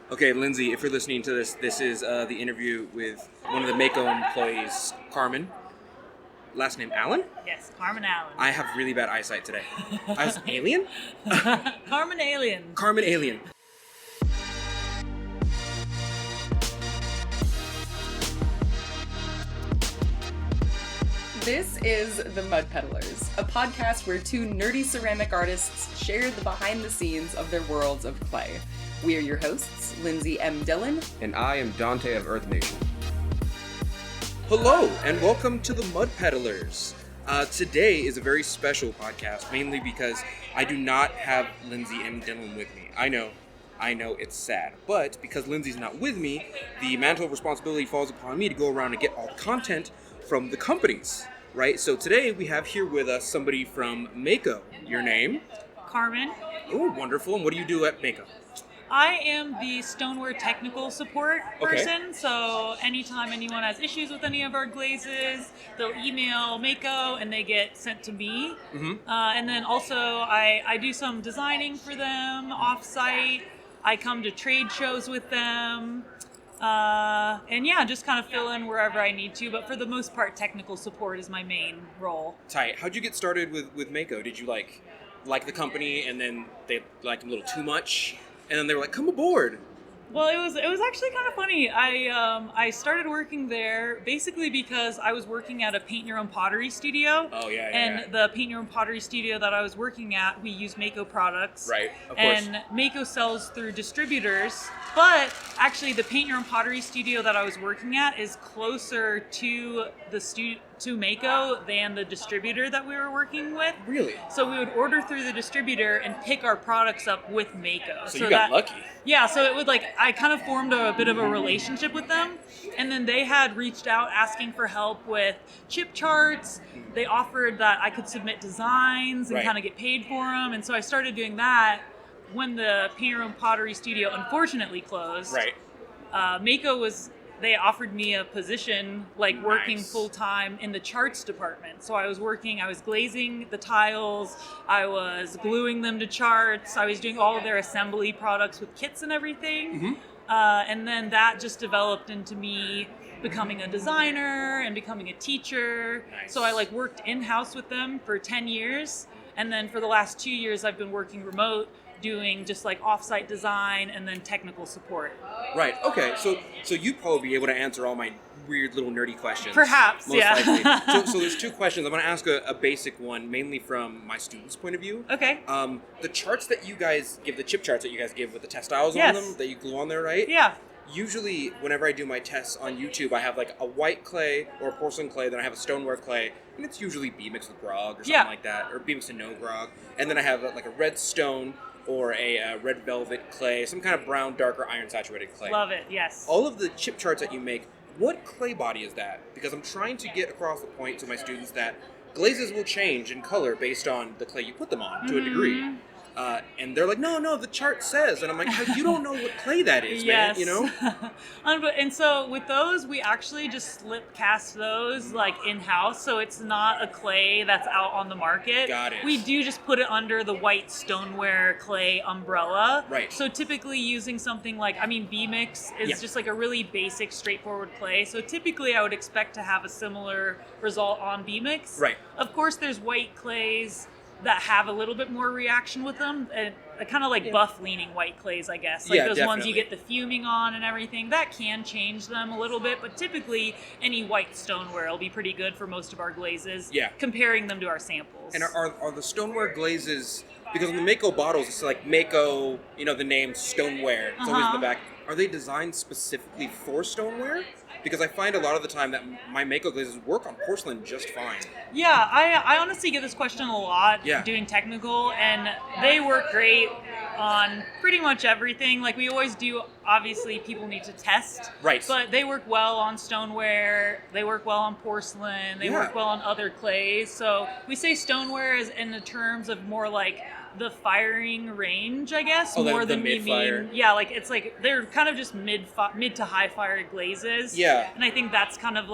Okay, Lindsey, if you're listening to this, this is the interview with one of the Mayco employees, Carmen. Last name Allen? Yes, Carmen Allen. I have really bad eyesight today. I was Alien? Carmen Alien. Carmen Alien. This is The Mud Peddlers, a podcast where two nerdy ceramic artists share the behind the scenes of their worlds of clay. We are your hosts, Lindsey M Dillon. And I am Donte of Earth Nation. Hello, and welcome to The Mud Peddlers. Today is a very special podcast, mainly because I do not have Lindsey M Dillon with me. I know, it's sad. But because Lindsey's not with me, the mantle of responsibility falls upon me to go around and get all the content from the companies. Right, so today we have here with us somebody from Mayco. Your name? Carmen. Oh, wonderful. And what do you do at Mayco? I am the stoneware technical support person, Okay. So anytime anyone has issues with any of our glazes, they'll email Mayco and they get sent to me. Mm-hmm. And then also I do some designing for them off-site. I come to trade shows with them. And yeah, just kind of fill in wherever I need to, but for the most part, technical support is my main role. Tight. How'd you get started with Mayco? Did you like the company and then they liked them a little too much? And then they were like, come aboard. Well, it was actually kind of funny. I started working there basically because I was working at a paint your own pottery studio. Oh yeah. And the paint your own pottery studio that I was working at, we use Mayco products. Right, of course. And Mayco sells through distributors, but actually the paint your own pottery studio that I was working at is closer to to Mayco than the distributor that we were working with. Really? So we would order through the distributor and pick our products up with Mayco. So you got lucky. Yeah, so it would I kind of formed a bit of a relationship with them, and then they had reached out asking for help with chip charts. They offered that I could submit designs and Right. kind of get paid for them, and so I started doing that when the Paint Your Own Pottery Studio unfortunately closed. Right. They offered me a position working Nice. full time in the charts department. So I was glazing the tiles, I was gluing them to charts, I was doing all of their assembly products with kits and everything. Mm-hmm. And then that just developed into me becoming a designer and becoming a teacher. Nice. So I worked in-house with them for 10 years. And then for the last 2 years, I've been working remote, doing just off-site design and then technical support. Right. Okay. So you'd probably be able to answer all my weird little nerdy questions. Perhaps, most yeah. likely. So there's two questions. I'm going to ask a basic one, mainly from my students' point of view. Okay. The charts that you guys give, the chip charts that you guys give with the textiles Yes. on them that you glue on there, right? Yeah. Usually, whenever I do my tests on YouTube, I have a white clay or a porcelain clay, then I have a stoneware clay, and it's usually B mixed with grog or something Yeah. like that, or B mixed with no grog. And then I have a red stone or a red velvet clay, some kind of brown, darker, iron saturated clay. Love it, yes. All of the chip charts that you make, what clay body is that? Because I'm trying to get across the point to my students that glazes will change in color based on the clay you put them on, to a degree. And they're like, no, the chart says. And I'm like, you don't know what clay that is, Yes. man, you know? And so with those, we actually just slip cast those in-house, so it's not a clay that's out on the market. Got it. We do just put it under the white stoneware clay umbrella. Right. So typically using something B-Mix is Yeah. just a really basic, straightforward clay. So typically I would expect to have a similar result on B-Mix. Right. Of course, there's white clays that have a little bit more reaction with them, and kind of buff-leaning white clays, I guess. Yeah, Those ones you definitely. get the fuming on and everything. That can change them a little bit, but typically any white stoneware will be pretty good for most of our glazes. Yeah. Comparing them to our samples. And are the stoneware glazes, because on the Mayco bottles, it's Mayco, the name stoneware, it's always in the back. Are they designed specifically for stoneware? Because I find a lot of the time that my Mayco glazes work on porcelain just fine. Yeah, I honestly get this question a lot Yeah. doing technical, and they work great on pretty much everything. We always do, obviously people need to test. Right. But they work well on stoneware, they work well on porcelain, they Yeah. work well on other clays. So we say stoneware is in the terms of more the firing range, I guess, Oh, more the than we mid-fire. mean. Yeah, it's they're kind of just mid to high fire glazes. Yeah. And I think that's kind of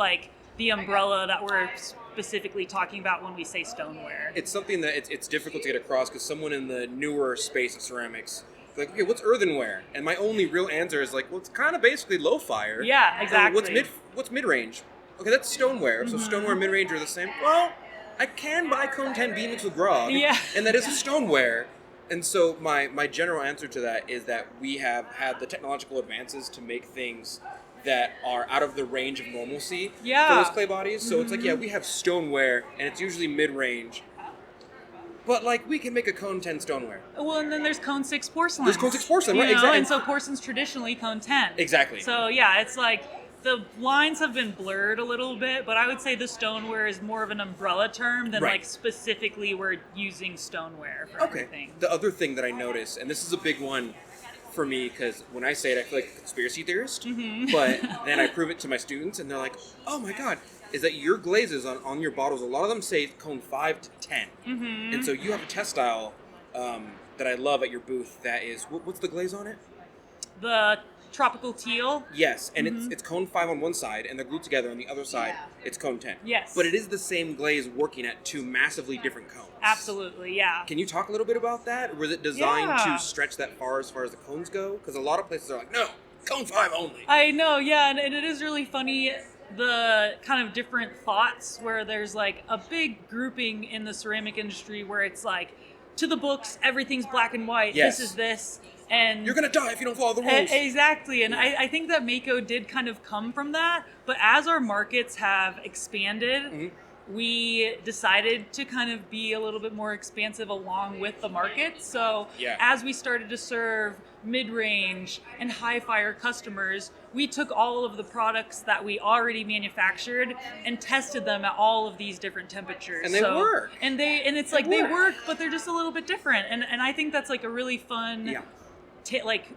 the umbrella that we're specifically talking about when we say stoneware. It's something that it's difficult to get across because someone in the newer space of ceramics like, okay, what's earthenware? And my only real answer is like, well, it's kind of basically low fire. Yeah, exactly. What's mid range? Okay, that's stoneware. So stoneware and mid range are the same. Well, I can buy Cone 10 B mixed with grog. Yeah. And that is a stoneware. And so my general answer to that is that we have had the technological advances to make things that are out of the range of normalcy for those clay bodies. So it's like, yeah, we have stoneware, and it's usually mid-range. But, like, we can make a Cone 10 stoneware. Well, and then there's Cone 6 porcelain. There's Cone 6 porcelain, right, You know? exactly. And so porcelain's traditionally Cone 10. Exactly. So, yeah, it's like the lines have been blurred a little bit, but I would say the stoneware is more of an umbrella term than, like, specifically we're using stoneware for everything. The other thing that I notice, and this is a big one for me, because when I say it, I feel like a conspiracy theorist, but then I prove it to my students, and they're like, oh my god, is that your glazes on your bottles, a lot of them say Cone 5 to 10. And so you have a test style that I love at your booth that is, what's the glaze on it? The tropical teal. Yes, and it's Cone 5 on one side, and they're glued together. On the other side, it's Cone 10. Yes. But it is the same glaze working at two massively different cones. Absolutely, yeah. Can you talk a little bit about that? Or was it designed to stretch that far as the cones go? Because a lot of places are like, no, Cone 5 only. I know, yeah, and it is really funny, the kind of different thoughts where there's like a big grouping in the ceramic industry where it's like, to the books, everything's black and white, this is this. And you're going to die if you don't follow the rules. Exactly. And I think that Mayco did kind of come from that. But as our markets have expanded, we decided to kind of be a little bit more expansive along with the market. So as we started to serve mid-range and high-fire customers, we took all of the products that we already manufactured and tested them at all of these different temperatures. And they work. And it's like they work, but they're just a little bit different. And I think that's like a really fun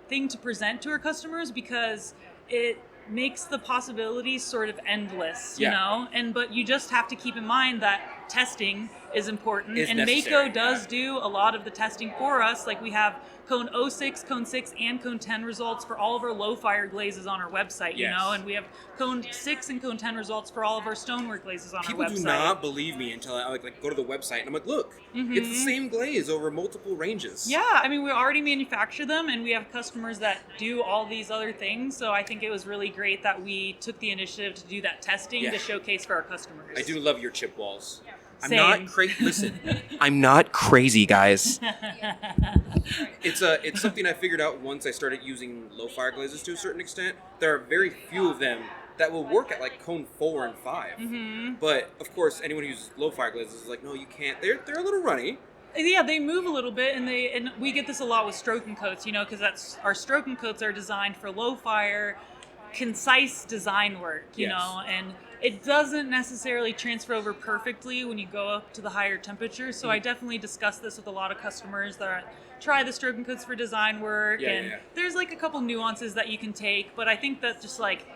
thing to present to our customers, because it makes the possibilities sort of endless, you know? But you just have to keep in mind that testing is important. And Mayco does do a lot of the testing for us. Like we have Cone 06, Cone 6, and Cone 10 results for all of our low-fire glazes on our website, you know? And we have Cone 6 and Cone 10 results for all of our stonework glazes on our website. People do not believe me until I like go to the website and I'm like, look, it's the same glaze over multiple ranges. Yeah, I mean, we already manufacture them, and we have customers that do all these other things, so I think it was really great that we took the initiative to do that testing to showcase for our customers. I do love your chip walls. I'm Same. not crazy. Listen, I'm not crazy, guys. It's something I figured out once I started using low fire glazes to a certain extent. There are very few of them that will work at like Cone 4 and 5. But of course, anyone who uses low fire glazes is like, no, you can't. They're a little runny. Yeah, they move a little bit, and we get this a lot with stroking coats, you know, because our stroking coats are designed for low fire, concise design work, you know, and it doesn't necessarily transfer over perfectly when you go up to the higher temperatures. So I definitely discuss this with a lot of customers that try the stroking coats for design work, there's like a couple nuances that you can take, but I think that just like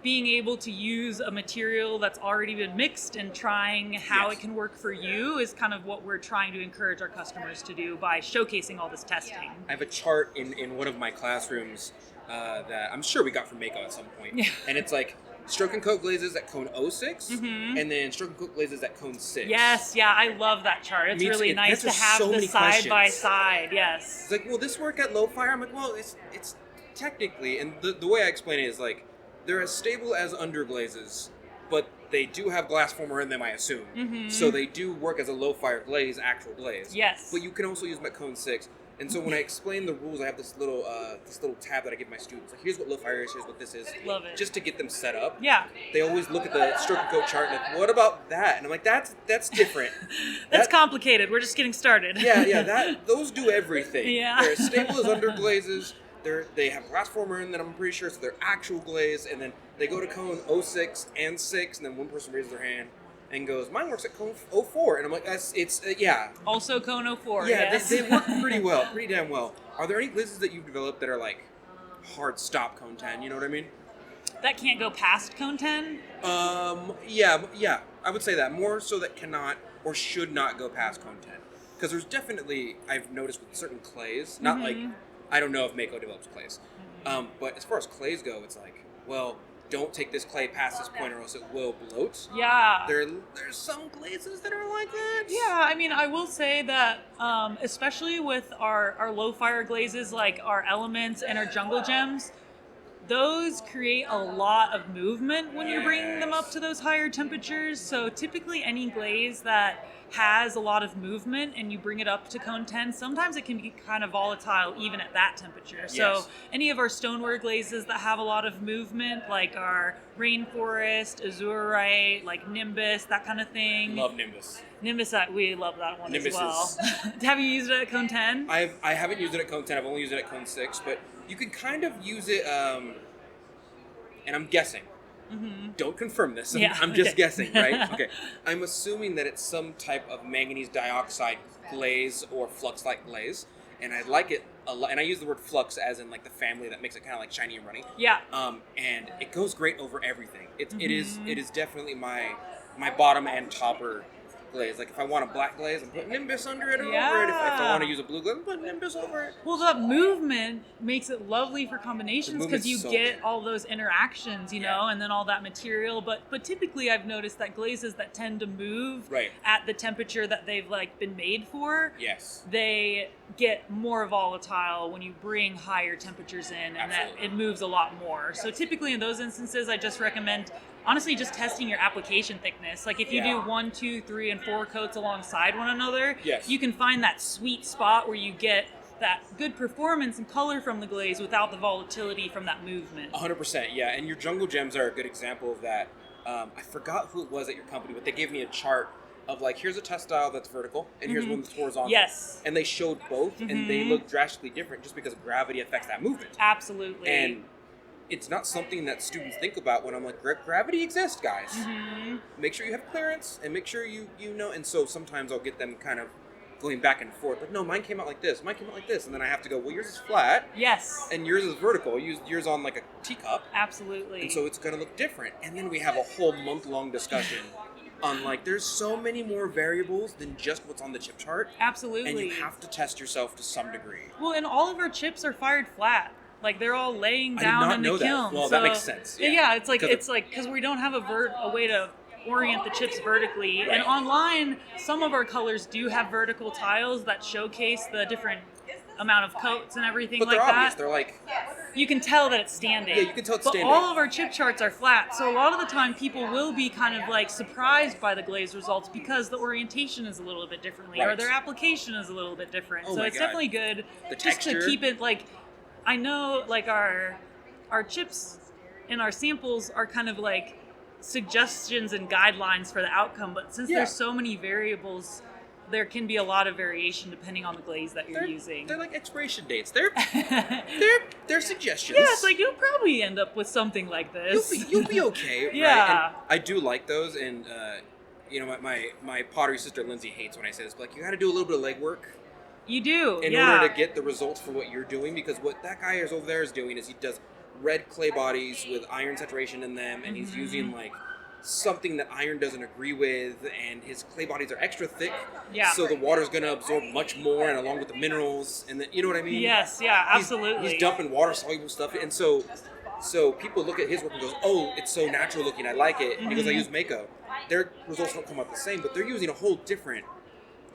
being able to use a material that's already been mixed and trying how it can work for you is kind of what we're trying to encourage our customers to do by showcasing all this testing. I have a chart in one of my classrooms that I'm sure we got from Mayco at some point. And it's like stroke and coat glazes at Cone 06 and then stroke and coat glazes at Cone 6. Yes, yeah, I love that chart. It's really nice to have the side by side, yes. It's like, will this work at low fire? I'm like, well, it's technically, and the way I explain it is like, they're as stable as underglazes, but they do have glass former in them, I assume. So they do work as a low fire glaze, actual glaze. Yes. But you can also use them at Cone 6. And so when I explain the rules, I have this little tab that I give my students. Like, here's what low fire is, here's what this is. Love it. Just to get them set up. Yeah. They always look at the stroke and coat chart and like, what about that? And I'm like, that's different. That's complicated. We're just getting started. Those do everything. Yeah. They're as stable as underglazes. They have glass former in them, I'm pretty sure, so they're actual glaze. And then they go to Cone 06 and 6, and then one person raises their hand and goes, mine works at Cone 04. And I'm like, Also Cone 04, they work pretty damn well. Are there any glazes that you've developed that are like hard stop Cone 10, you know what I mean? That can't go past Cone 10? Yeah, I would say that. More so that cannot or should not go past Cone 10. Because there's definitely, I've noticed with certain clays, not like, I don't know if Mayco develops clays, but as far as clays go, it's like, well, don't take this clay past this point or else it will bloat. Yeah. There's some glazes that are like that. Yeah, I mean, I will say that, especially with our low fire glazes, like our elements and our jungle gems, those create a lot of movement when you're bringing them up to those higher temperatures. So typically any glaze that has a lot of movement and you bring it up to cone 10, sometimes it can be kind of volatile even at that temperature. So Yes. any of our stoneware glazes that have a lot of movement, like our rainforest, azurite, like nimbus, that kind of thing. Love Nimbus. Nimbus, we love that one Nimbus as well. Have you used it at cone 10? I haven't used it at cone 10. I've only used it at cone 6, but you can kind of use it, and I'm guessing. Mm-hmm. Don't confirm this. Yeah, I'm just okay. guessing, right? Okay. I'm assuming that it's some type of manganese dioxide glaze or flux-like glaze, and I like it a lot. And I use the word flux as in like the family that makes it kind of like shiny and runny. Yeah. And it goes great over everything. It is definitely my bottom and topper glaze. Like if I want a black glaze, I'm putting Nimbus under it or over it. If I want to use a blue glaze, I'm putting Nimbus over it. Well, that movement makes it lovely for combinations because you so get good. all those interactions, you know, and then all that material. But typically, I've noticed that glazes that tend to move Right. at the temperature that they've like been made for, Yes. they get more volatile when you bring higher temperatures in, and that Absolutely. it moves a lot more. So typically, in those instances, I just recommend honestly just testing your application thickness. Like if you do 1, 2, 3, and 4 coats alongside one another, Yes. you can find that sweet spot where you get that good performance and color from the glaze without the volatility from that movement. 100%, yeah. And your jungle gems are a good example of that. I forgot who it was at your company, but they gave me a chart of like, here's a textile that's vertical, and here's one that's horizontal. Yes. And they showed both, and they look drastically different just because gravity affects that movement. Absolutely. And it's not something that students think about when I'm like, gravity exists, guys. Make sure you have clearance, and make sure you know. And so sometimes I'll get them kind of going back and forth. Like, no, mine came out like this. Mine came out like this. And then I have to go, well, yours is flat. Yes. And yours is vertical. Yours on like a teacup. Absolutely. And so it's going to look different. And then we have a whole month-long discussion on like, there's so many more variables than just what's on the chip chart. Absolutely. And you have to test yourself to some degree. Well, and all of our chips are fired flat. Like they're all laying I did down not in know the that. kiln. Well, so, that makes sense. Yeah, it's like because we don't have a way to orient the chips vertically. Right. And online, some of our colors do have vertical tiles that showcase the different amount of coats and everything But like they're obvious. that. They're like, You can tell that it's standing. Yeah, you can tell it's but standing. all of our chip charts are flat, so a lot of the time people will be kind of like surprised by the glaze results because the orientation is a little bit differently, or Right. their application is a little bit different. Oh So my it's God. definitely good The just to texture. keep it like. I know like our chips and our samples are kind of like suggestions and guidelines for the outcome, but since there's so many variables, there can be a lot of variation depending on the glaze that you're using. They're like expiration dates. They're suggestions. Yeah, it's like you'll probably end up with something like this. You'll be okay. Right? Yeah. And I do like those, and you know, my pottery sister Lindsay hates when I say this, but like, you got to do a little bit of legwork You do, in order to get the results for what you're doing, because what that guy is over there is doing is he does red clay bodies with iron saturation in them, and he's using like something that iron doesn't agree with, and his clay bodies are extra thick, so the water's going to absorb much more, and along with the minerals, and you know what I mean? Yes, yeah, absolutely. He's dumping water soluble stuff, and so people look at his work and goes, oh, it's so natural looking, I like it, because I use Mayco. Their results don't come out the same, but they're using a whole different.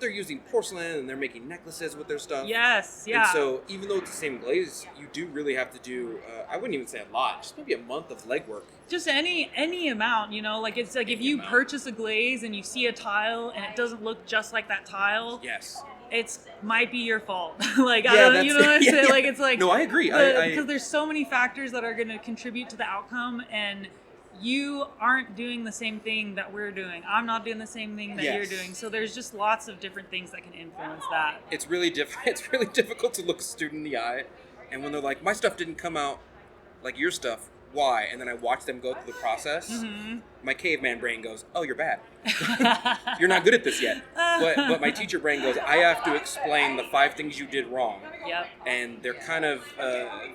They're using porcelain, and they're making necklaces with their stuff. Yes, yeah. And so even though it's the same glaze, you do really have to do, I wouldn't even say a lot, just maybe a month of legwork. Just any amount, you know, like it's like if you purchase a glaze and you see a tile and it doesn't look just like that tile, Yes. it's might be your fault. Like I don't, you know what I'm saying? Like it's like no, I agree. Because there's so many factors that are going to contribute to the outcome, and you aren't doing the same thing that we're doing. I'm not doing the same thing that you're doing. So there's just lots of different things that can influence that. It's really It's really difficult to look a student in the eye, and when they're like, my stuff didn't come out like your stuff, why? And then I watch them go through the process. My caveman brain goes, oh, you're bad. You're not good at this yet. But my teacher brain goes, I have to explain the 5 things you did wrong. Yep. And they're kind of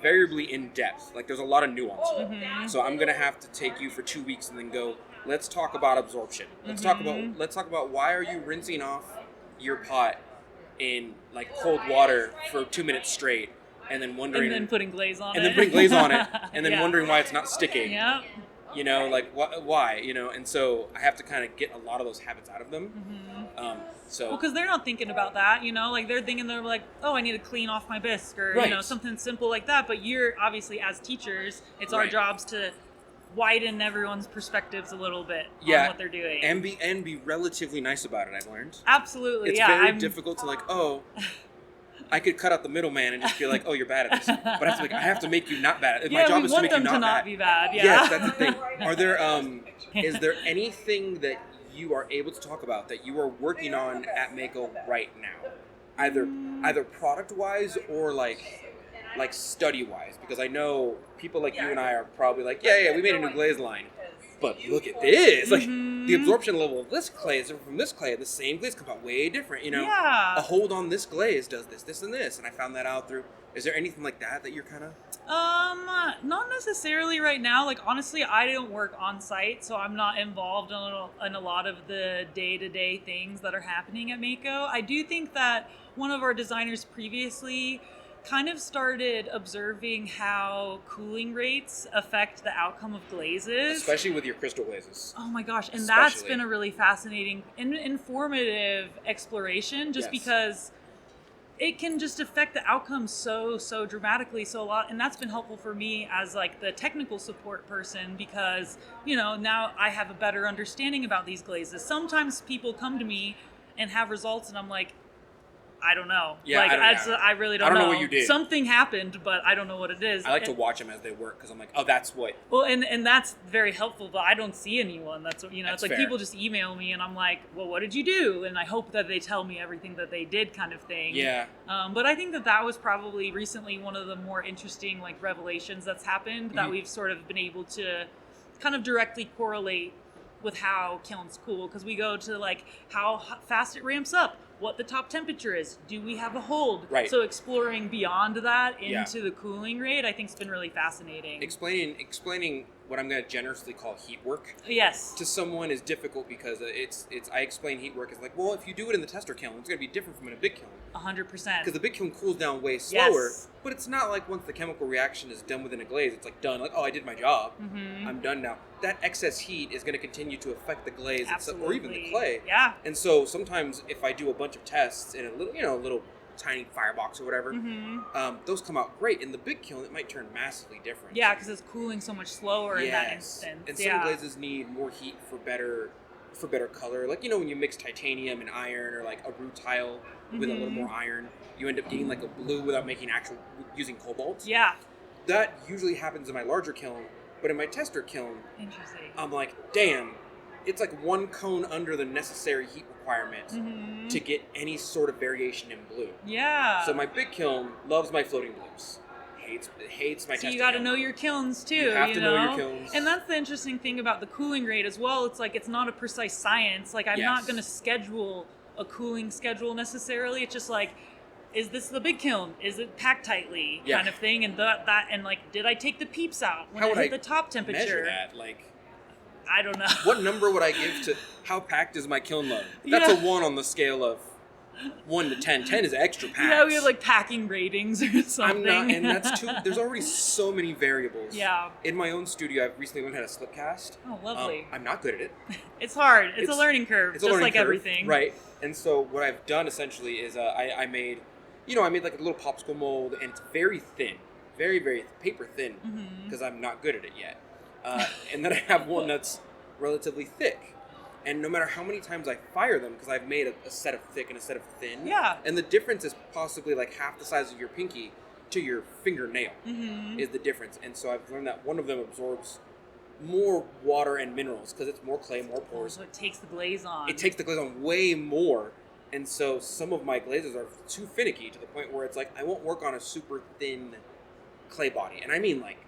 variably in depth. Like there's a lot of nuance. So I'm gonna have to take you for 2 weeks and then go, let's talk about absorption. Let's talk about why are you rinsing off your pot in like cold water for 2 minutes straight, and then wondering, and then putting glaze on it. and then putting glaze on it, and then wondering why it's not sticking. Yep. You know, like why? You know, and so I have to kind of get a lot of those habits out of them. Well, because they're not thinking about that, you know, like they're like, oh, I need to clean off my bisque or, you know, something simple like that. But you're obviously, as teachers, it's our jobs to widen everyone's perspectives a little bit on what they're doing. And be relatively nice about it, I've learned. Absolutely, it's very difficult to like, oh, I could cut out the middleman and just be like, oh, you're bad at this. But I have to make you not bad at it. My job is to make you not bad. We want them to not be bad, yeah. Yes, that's the thing. Are there, is there anything that you are able to talk about that you are working on at Mayco right now? Either product-wise or like study-wise? Because I know people like you and I are probably like, yeah, we made a new glaze line. But look at this. Like, the absorption level of this clay is different from this clay. The same glaze comes out way different, you know? Yeah. A hold on this glaze does this, and this. And I found that out through... Is there anything like that you're kind of... Not necessarily right now. Like, honestly, I don't work on site, so I'm not involved in a lot of the day-to-day things that are happening at Mayco. I do think that one of our designers previously kind of started observing how cooling rates affect the outcome of glazes. Especially with your crystal glazes. Oh my gosh, and that's been a really fascinating and informative exploration just because it can just affect the outcome so dramatically, so a lot, and that's been helpful for me as like the technical support person because, you know, now I have a better understanding about these glazes. Sometimes people come to me and have results and I'm like, I don't know. Yeah, like, I really don't know. I don't know what you did. Something happened, but I don't know what it is. I like to watch them as they work because I'm like, oh, that's what. Well, and that's very helpful, but I don't see anyone. That's what, you know, That's it's like fair. people just email me and I'm like, well, what did you do? And I hope that they tell me everything that they did kind of thing. Yeah. But I think that was probably recently one of the more interesting like revelations that's happened that we've sort of been able to kind of directly correlate with how kilns cool, because we go to like how fast it ramps up, what the top temperature is, do we have a hold? Right. So exploring beyond that into the cooling rate, I think has been really fascinating. Explaining what I'm going to generously call heat work. Yes. To someone is difficult because I explain heat work as like, well, if you do it in the tester kiln, it's going to be different from in a big kiln. 100%. Because the big kiln cools down way slower, Yes. but it's not like once the chemical reaction is done within a glaze, it's like done. Like, oh, I did my job. I'm done now. That excess heat is going to continue to affect the glaze itself, or even the clay. Yeah. And so sometimes if I do a bunch of tests in a little tiny firebox or whatever, those come out great. In the big kiln, it might turn massively different. Yeah, because it's cooling so much slower in that instance. And some glazes need more heat for better color. Like, you know, when you mix titanium and iron, or like a rutile with a little more iron, you end up getting like a blue without using cobalt. Yeah. That usually happens in my larger kiln, but in my tester kiln, Interesting. I'm like, damn, it's like one cone under the necessary heat requirement to get any sort of variation in blue. Yeah. So my big kiln loves my floating blues. Hates my tester. So you got to kiln. know your kilns too. You have to know your kilns. And that's the interesting thing about the cooling rate as well. It's like it's not a precise science. Like I'm not going to schedule a cooling schedule necessarily. It's just like, is this the big kiln? Is it packed tightly kind of thing? And that and like, did I take the peeps out when I hit the top temperature? Measure that? Like, I don't know. What number would I give to how packed is my kiln load? That's a 1 on the scale of 1 to 10. 10 is extra packed. Yeah, we have like packing ratings or something. I'm not, and that's too. There's already so many variables. Yeah. In my own studio, I've recently learned how to slip cast. Oh, lovely. I'm not good at it. It's hard. It's a learning curve, It's just a learning like curve, everything. Right. And so what I've done essentially is I made like a little popsicle mold, and it's very thin, very, very paper thin, because I'm not good at it yet. And then I have one that's relatively thick. And no matter how many times I fire them, because I've made a set of thick and a set of thin. Yeah. And the difference is possibly like half the size of your pinky to your fingernail is the difference. And so I've learned that one of them absorbs more water and minerals because it's more clay, more pores. So it takes the glaze on. It takes the glaze on way more. And so some of my glazes are too finicky to the point where it's like I won't work on a super thin clay body. And I mean like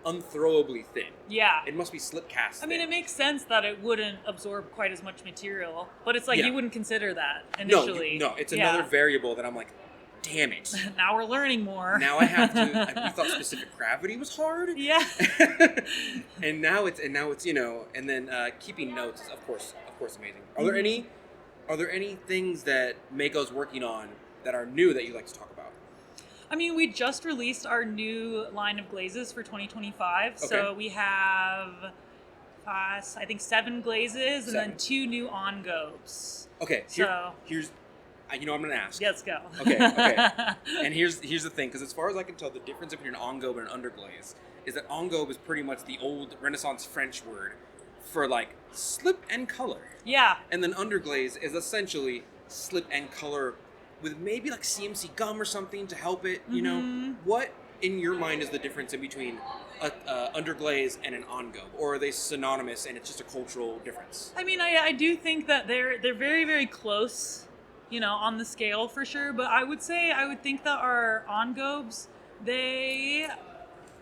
unthrowably thin. Yeah. It must be slip cast. I mean, it makes sense that it wouldn't absorb quite as much material, but it's like you wouldn't consider that initially. No, it's another variable that I'm like, damn it. Now we're learning more. Now I have to. We thought specific gravity was hard. Yeah. and now it's and then keeping notes is of course amazing. Are there any things that Mayco's working on that are new that you'd like to talk about? I mean, we just released our new line of glazes for 2025. Okay. So we have, I think, 7 glazes and then 2 new on-gobes. Okay, here's, I'm going to ask. Let's go. Okay. And here's the thing, because as far as I can tell, the difference between an on-gobe and an underglaze is that on-gobe is pretty much the old Renaissance French word for, like, slip and color. Yeah. And then underglaze is essentially slip and color with maybe like CMC gum or something to help it, you know? What, in your mind, is the difference in between a underglaze and an on-gobe? Or are they synonymous and it's just a cultural difference? I mean, I do think that they're very, very close, you know, on the scale for sure. But I would think that our on-gobes, they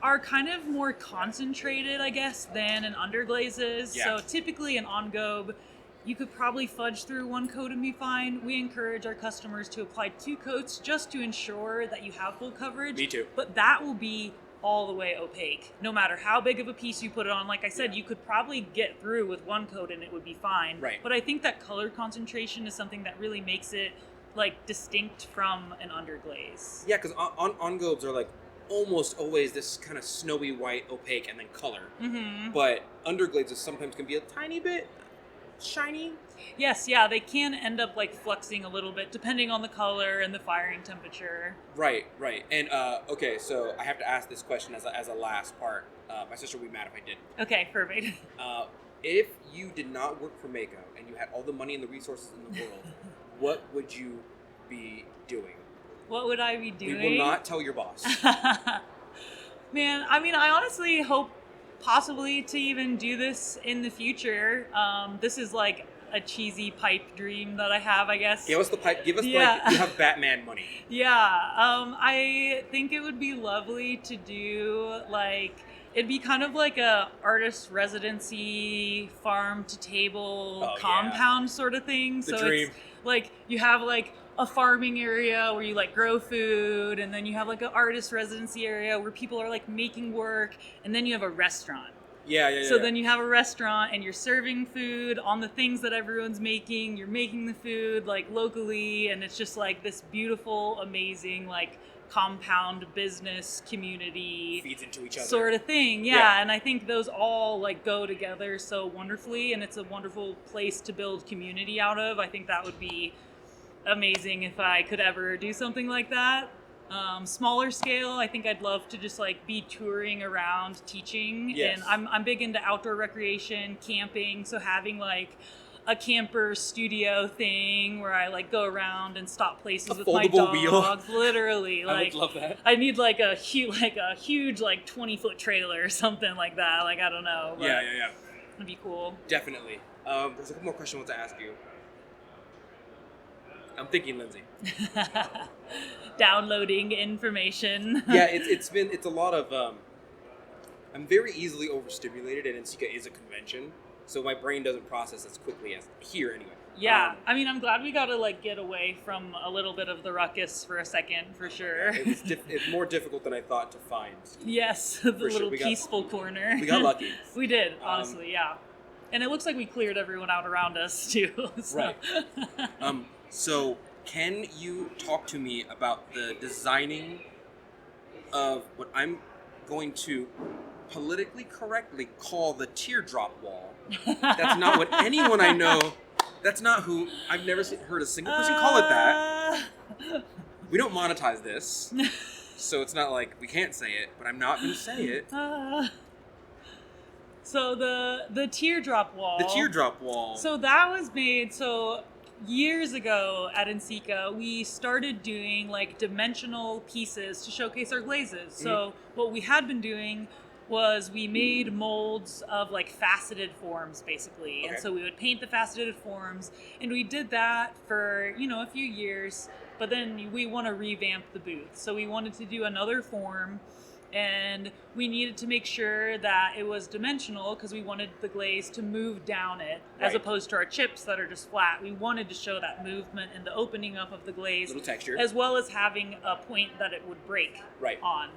are kind of more concentrated, I guess, than an underglaze is. Yeah. So typically an on-gobe, you could probably fudge through 1 coat and be fine. We encourage our customers to apply 2 coats just to ensure that you have full coverage. Me too. But that will be all the way opaque. No matter how big of a piece you put it on, like I said, you could probably get through with 1 coat and it would be fine. Right. But I think that color concentration is something that really makes it like distinct from an underglaze. Yeah, because on-gobes are like almost always this kind of snowy white, opaque, and then color. But underglazes sometimes can be a tiny bit shiny. Yes, yeah, they can end up like fluxing a little bit depending on the color and the firing temperature. Right. And okay, so I have to ask this question as a last part. My sister would be mad if I didn't. Okay, perfect. If you did not work for Mayco and you had all the money and the resources in the world, what would you be doing? What would I be doing? We will not tell your boss. Man, I mean, I honestly hope possibly to even do this in the future. This is like a cheesy pipe dream that I have, I guess. Give us the pipe. Give us like you have Batman money. Yeah. I think it would be lovely to do like, it'd be kind of like a artist residency, farm to table compound sort of thing. The so dream. It's like you have like a farming area where you like grow food, and then you have like an artist residency area where people are like making work, and then you have a restaurant. So then you have a restaurant and you're serving food on the things that everyone's making. You're making the food like locally, and it's just like this beautiful, amazing like compound business community feeds into each other sort of thing. Yeah. And I think those all like go together so wonderfully, and it's a wonderful place to build community out of. I think that would be amazing if I could ever do something like that. Smaller scale, I think I'd love to just like be touring around teaching. Yes. And I'm big into outdoor recreation, camping, so having like a camper studio thing where I like go around and stop places with my dogs. Literally, like I would love that. I need like a huge like 20-foot trailer or something like that. Like I don't know. But Yeah. It'd be cool. Definitely. There's a couple more questions I want to ask you. I'm thinking, Lindsay. Downloading information. Yeah, it's a lot of. I'm very easily overstimulated, and NCECA is a convention, so my brain doesn't process as quickly as here anyway. Yeah, I mean, I'm glad we got to like get away from a little bit of the ruckus for a second, for sure. It's more difficult than I thought to find. Yes, the little peaceful corner. We got lucky. We did, honestly, yeah. And it looks like we cleared everyone out around us too. So. Right. So, can you talk to me about the designing of what I'm going to politically correctly call the teardrop wall? That's not what anyone I know. That's not who. I've never heard a single person call it that. We don't monetize this, so it's not like we can't say it. But I'm not going to say it. So the teardrop wall. The teardrop wall. So that was made years ago at NCECA. We started doing like dimensional pieces to showcase our glazes. So what we had been doing was we made molds of like faceted forms basically. Okay. And so we would paint the faceted forms, and we did that for, a few years, but then we want to revamp the booth. So we wanted to do another form, and we needed to make sure that it was dimensional because we wanted the glaze to move down it, as opposed to our chips that are just flat. We wanted to show that movement and the opening up of the glaze, little texture, as well as having a point that it would break on.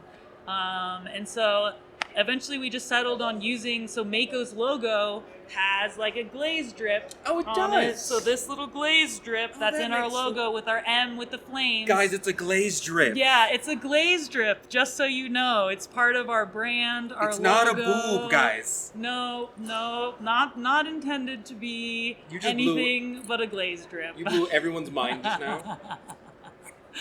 And so eventually we just settled on using, so Mayco's logo has like a glaze drip. Oh, it on does. it. So this little glaze drip that's that in our makes logo with our M with the flames. Guys, it's a glaze drip. Yeah, it's a glaze drip, just so you know. It's part of our brand, our It's logo. not a boob, guys. No, not intended to be anything but a glaze drip. You blew everyone's mind just now.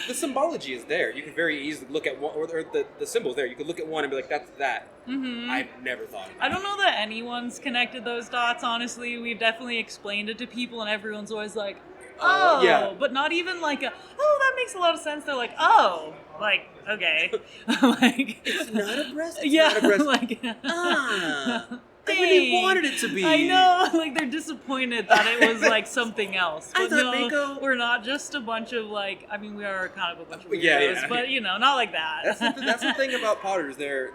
The symbology is there. You can very easily look at one, or the symbol's there. You could look at one and be like, that's that. Mm-hmm. I've never thought of that. I don't know that anyone's connected those dots, honestly. We've definitely explained it to people, and everyone's always like, oh, yeah. But not even like that makes a lot of sense. They're like, oh, like, okay. Like, It's not a breast. It's yeah, not a breast. like, I really wanted it to be. I know, like they're disappointed that it was like something else. I But thought no, Mayco- we're not just a bunch of like. I mean, we are kind of a bunch of weirdos, Yeah. but not like that. That's the thing about potters. They're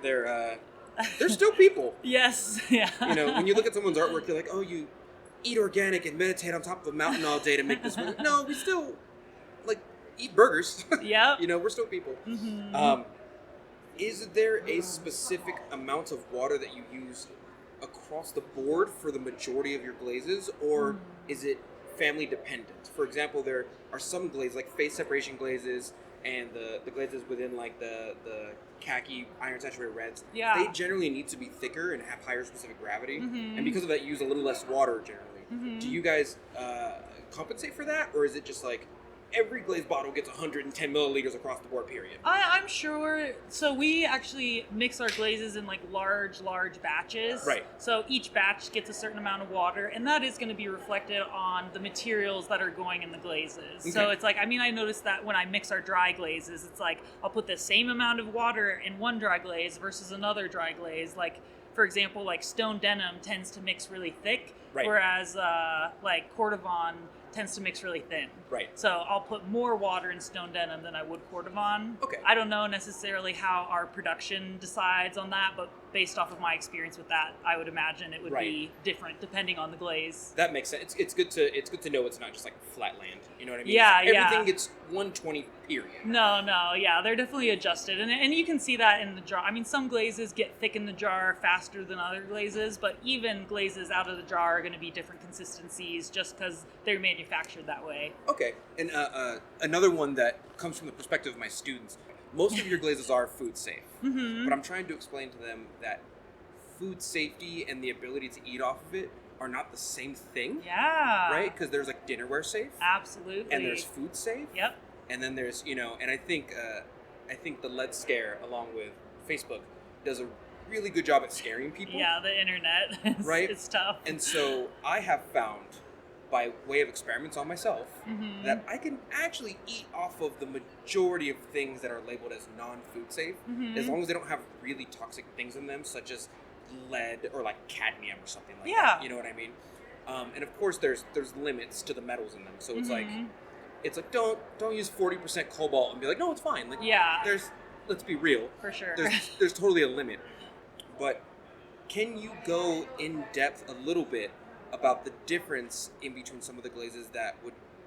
still people. Yes, yeah. When you look at someone's artwork, you're like, oh, you eat organic and meditate on top of a mountain all day to make this work. No, we still like eat burgers. Yep. We're still people. Mm-hmm. Is there a specific amount of water that you use across the board for the majority of your glazes, or is it family dependent? For example, there are some glazes, like face separation glazes, and the glazes within like the khaki iron saturated reds. Yeah. They generally need to be thicker and have higher specific gravity, Mm-hmm. and because of that, you use a little less water generally. Mm-hmm. Do you guys compensate for that, or is it just like every glazed bottle gets 110 milliliters across the board, period? I'm sure. So we actually mix our glazes in like large batches. Right. So each batch gets a certain amount of water, and that is going to be reflected on the materials that are going in the glazes. So Okay. it's like, I noticed that when I mix our dry glazes, it's like I'll put the same amount of water in one dry glaze versus another dry glaze. Like, for example, like stone denim tends to mix really thick, Right. whereas like Cordovan tends to mix really thin. Right. So I'll put more water in stone denim than I would Cordovan. Okay. I don't know necessarily how our production decides on that, but based off of my experience with that, I would imagine it would be different depending on the glaze. That makes sense. It's good to know it's not just like flat land. You know what I mean? Yeah, Everything gets 120 period. No, yeah, they're definitely adjusted, and you can see that in the jar. I mean, some glazes get thick in the jar faster than other glazes, but even glazes out of the jar are going to be different consistencies just because they're manufactured that way. Okay, and another one that comes from the perspective of my students. Most of your glazes are food safe, but I'm trying to explain to them that food safety and the ability to eat off of it are not the same thing. Yeah. Right? Because there's like dinnerware safe. Absolutely. And there's food safe. Yep. And then there's, and I think the lead scare along with Facebook does a really good job at scaring people. Yeah, the internet. Right? It's tough. And so I have found, by way of experiments on myself, that I can actually eat off of the majority of things that are labeled as non-food safe, as long as they don't have really toxic things in them, such as lead or like cadmium or something like that. You know what I mean? And of course, there's limits to the metals in them. So it's like don't use 40% cobalt and be like, no, it's fine. Like, let's be real. For sure. There's totally a limit. But can you go in depth a little bit about the difference in between some of the glazes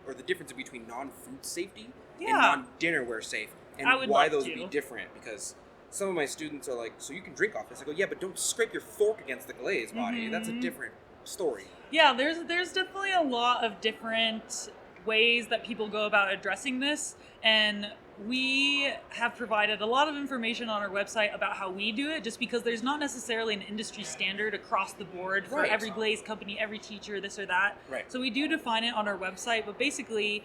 or the difference between non-food safety and non-dinnerware safe, and why those would be different? Because some of my students are like, so you can drink off this. I go, yeah, but don't scrape your fork against the glaze body. That's a different story. Yeah, there's definitely a lot of different ways that people go about addressing this, and we have provided a lot of information on our website about how we do it, just because there's not necessarily an industry standard across the board for every glaze company, every teacher, this or that. Right. So we do define it on our website, but basically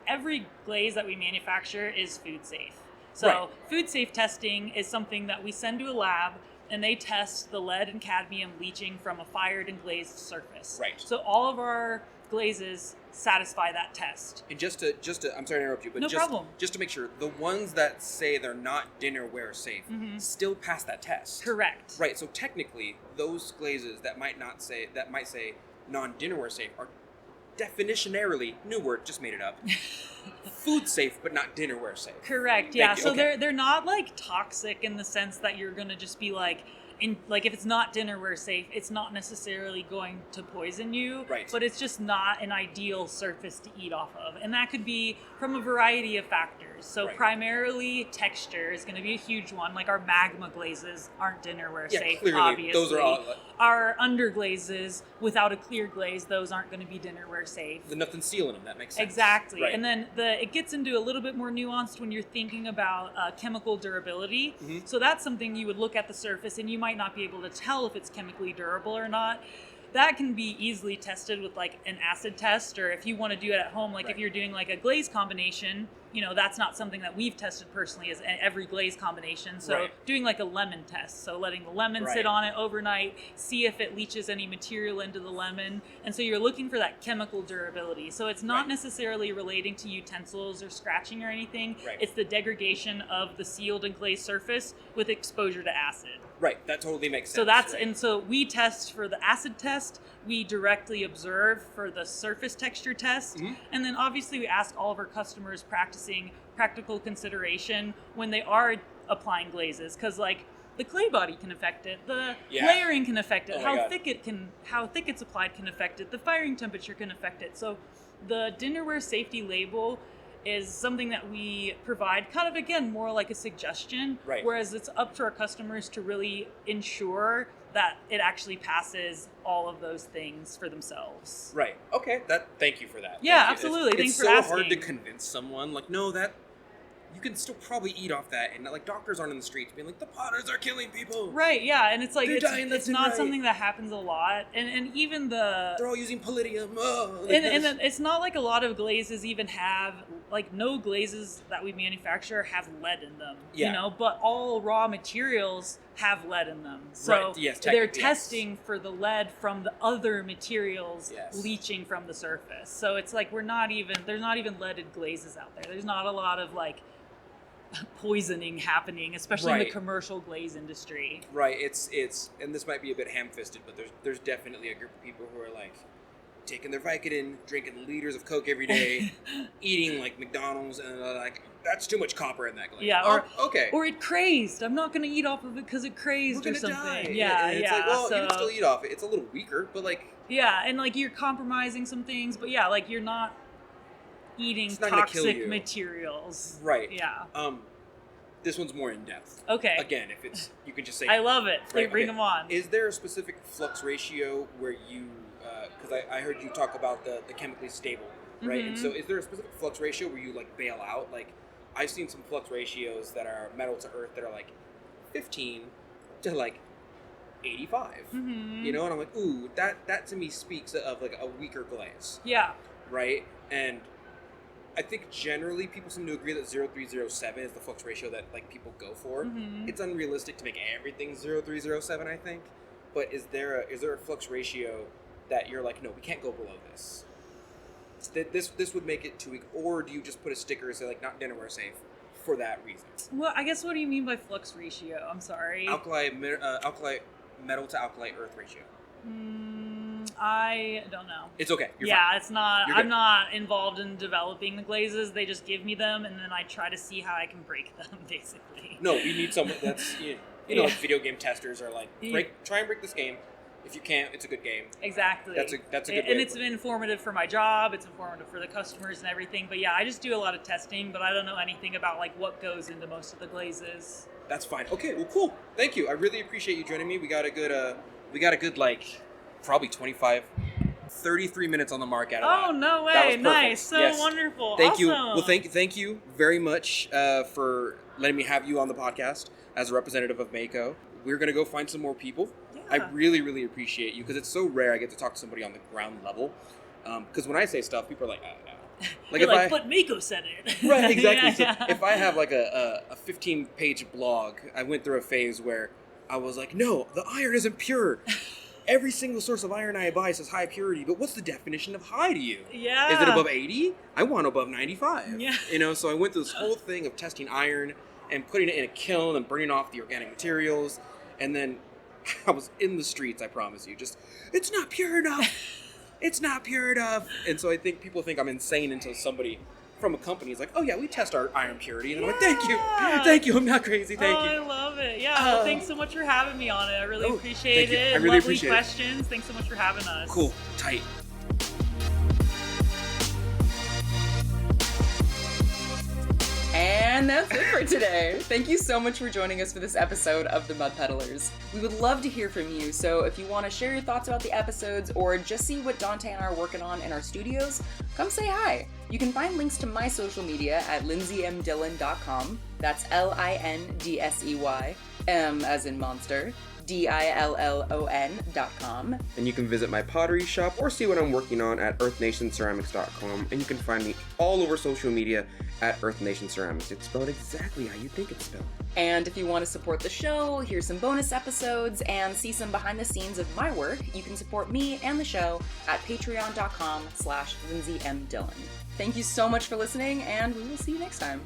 every glaze that we manufacture is food safe. So food safe testing is something that we send to a lab, and they test the lead and cadmium leaching from a fired and glazed surface. Right. So all of our glazes satisfy that test. And just to I'm sorry to interrupt you, but No problem. just to make sure, the ones that say they're not dinnerware safe still pass that test. Correct. Right. So technically, those glazes that might say non-dinnerware safe are definitionarily, new word, just made it up, food safe but not dinnerware safe. Correct. Yeah. Thank you. So Okay. they're not like toxic in the sense that you're gonna just be like, if it's not dinnerware safe, it's not necessarily going to poison you. Right. But it's just not an ideal surface to eat off of, and that could be from a variety of factors. peddlers. So Right. primarily texture is going to be a huge one. Like our magma glazes aren't dinnerware safe, clearly, obviously. those are all. Our underglazes without a clear glaze, those aren't going to be dinnerware safe. There's nothing sealing them. That makes sense. Exactly. Right. And then it gets into a little bit more nuanced when you're thinking about chemical durability. Mm-hmm. So that's something you would look at the surface and you might not be able to tell if it's chemically durable or not. That can be easily tested with like an acid test, or if you want to do it at home, like Right. if you're doing like a glaze combination, you know, that's not something that we've tested personally as every glaze combination. So Right. doing like a lemon test, so letting the lemon Right. sit on it overnight, see if it leaches any material into the lemon. And so you're looking for that chemical durability. So it's not Right. necessarily relating to utensils or scratching or anything. Right. It's the degradation of the sealed and glazed surface with exposure to acid. Right. That totally makes sense. So that's, right? and so we test for the acid test, we directly observe for the surface texture test, Mhm. and then obviously we ask all of our customers practicing practical consideration when they are applying glazes, because like the clay body can affect it, the Yeah. layering can affect it, Oh my how God. thick it's applied can affect it, the firing temperature can affect it. So the dinnerware safety label is something that we provide kind of, again, more like a suggestion, Right. whereas it's up to our customers to really ensure that it actually passes all of those things for themselves. Right. Okay. Thank you for that. Yeah, Thank you. absolutely. It's Thanks for so hard to asking. convince someone. Like, no, that you can still probably eat off that, and like doctors aren't in the streets being like, the potters are killing people. Right, yeah, and it's like, They're dying it's left and not right. something that happens a lot, and even the... They're all using palladium. Oh, like And this. it's not like a lot of glazes even have, like, no glazes that we manufacture have lead in them, Yeah. you know, but all raw materials have lead in them. So Right, yes, they're technically, yes. testing for the lead from the other materials Yes. leaching from the surface. So it's like there's not even leaded glazes out there. There's not a lot of, like, poisoning happening, especially in the Right. commercial glaze industry. Right. It's and this might be a bit ham-fisted, but there's definitely a group of people who are like taking their Vicodin, drinking liters of Coke every day, eating like McDonald's, and like that's too much copper in that glaze. Yeah, okay. Or it crazed. I'm not going to eat off of it because it crazed We're or gonna something. die. Yeah, And it's yeah. like, well, so, you can still eat off it. It's a little weaker, but like yeah, and like you're compromising some things, but yeah, like you're not eating It's not gonna kill toxic you. materials. right. Yeah. This one's more in depth. Okay. Again, if it's you can just say. I love it. Right, Bring okay. them on. Is there a specific flux ratio where you, because I heard you talk about the chemically stable, right? And so is there a specific flux ratio where you like bail out? Like I've seen some flux ratios that are metal to earth that are like 15 to like 85, you know? And I'm like, ooh, that to me speaks of like a weaker glaze, Yeah. right? And I think generally people seem to agree that 0.307 is the flux ratio that like people go for. It's unrealistic to make everything 0.307, I think. But is there a flux ratio that you're like, no, we can't go below this? This would make it too weak, or do you just put a sticker and say like not dinnerware safe for that reason? Well, I guess what do you mean by flux ratio? I'm sorry. Alkali metal to alkali earth ratio. I don't know. It's okay. You're Yeah, fine. it's not. You're good. I'm not involved in developing the glazes. They just give me them, and then I try to see how I can break them, basically. No, we need someone that's you know Yeah. like video game testers are like Yeah. try and break this game. If you can't, it's a good game. Exactly. That's a good way And to it's put it. informative for my job. It's informative for the customers and everything. But yeah, I just do a lot of testing, but I don't know anything about like what goes into most of the glazes. That's fine. Okay, well, cool. Thank you. I really appreciate you joining me. We got a good like probably 33 minutes on the mark out of that. Oh, no That was way. perfect. Nice. So Yes. wonderful. Thank you. Awesome. Well, thank you very much for letting me have you on the podcast as a representative of Mayco. We're gonna go find some more people. I Yeah. really, really appreciate you because it's so rare I get to talk to somebody on the ground level. Because when I say stuff, people are like, oh, no. Like You're if like, I but Mayco said it. right, exactly. Yeah, So if I have like a 15-page blog, I went through a phase where I was like, no, the iron isn't pure. Every single source of iron I buy says high purity, but what's the definition of high to you? Yeah. Is it above 80? I want above 95. Yeah. You know, so I went through this whole thing of testing iron and putting it in a kiln and burning off the organic materials. And then I was in the streets, I promise you, just, it's not pure enough. It's not pure enough. And so I think people think I'm insane until somebody from a company is like, oh yeah, we test our iron purity. And I'm like, thank you, I'm not crazy, thank you. I love it. Yeah, well, thanks so much for having me on it. I really appreciate thank you. it. I really Lovely appreciate it. questions. Thanks so much for having us. Cool, tight. And that's it for today. Thank you so much for joining us for this episode of The Mud Peddlers. We would love to hear from you, so if you want to share your thoughts about the episodes or just see what Donte and I are working on in our studios, come say hi. You can find links to my social media at lindseymdillon.com. That's Lindsey, M as in monster, DILLON.com. And you can visit my pottery shop or see what I'm working on at earthnationceramics.com. And you can find me all over social media at Earth Nation Ceramics. It's spelled exactly how you think it's spelled. And if you want to support the show, hear some bonus episodes, and see some behind the scenes of my work, you can support me and the show at patreon.com/Lindsey M Dillon. Thank you so much for listening, and we will see you next time.